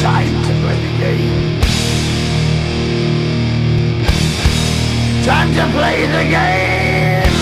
Time to play the game. Time to play the game.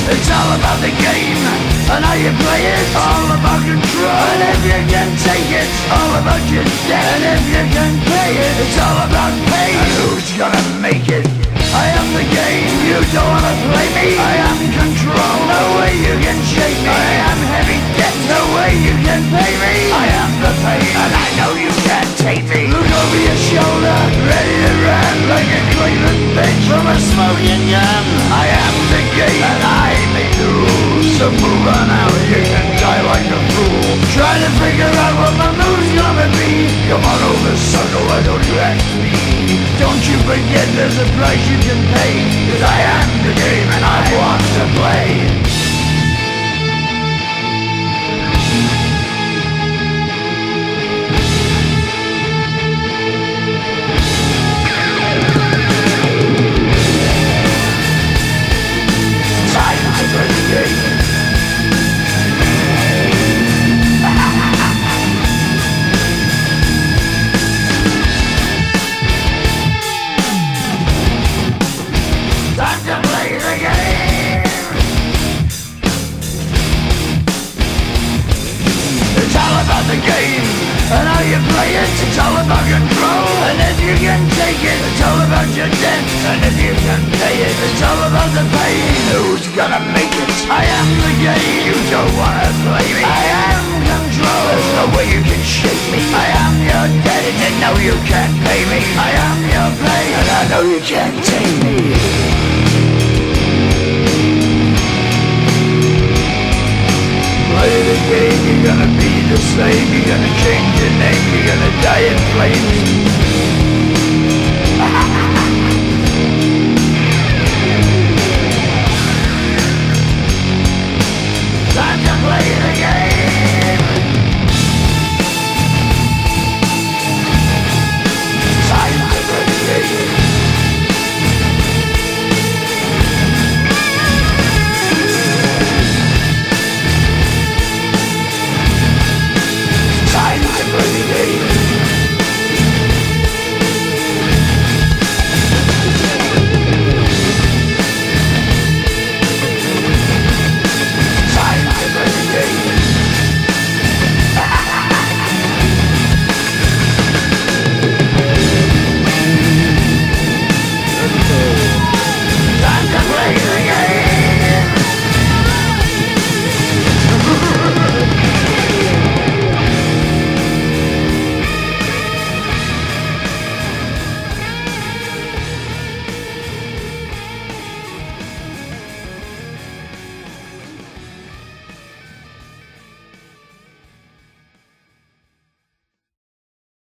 It's all about the game and how you play it. All about control, and if you can take it, all about your debt. And if you can pay it, it's all about pain. And who's gonna make it? I am the game, you don't wanna play me. I am control, no way you can shake me. I am heavy debt, no way you can pay me. I am the pain, and I know you can't take me. Look over your shoulder, ready to run like a Cleveland bitch from a smoking gun. I am the game, and I may lose. So move on out, you can die like a fool. Try to figure out what my move's gonna be. Come on over, sucker, why don't you ask me? Don't you forget there's a price you can pay, 'cause I am the game and I want to play. Time to play the game. Time to play the game. It's all about the game and how you play it. It's all about control, and if you can take it, it's all about your debt. And if you can pay it, it's all about the pain. Who's gonna make it? I am the game, you don't wanna play me. I am control, there's no way you can shake me. I am your debt, and you know you can't pay me. I am your pain, and I know you can't take me. Play the game, you're gonna be the slave. You're gonna change your name, you're gonna die in flames.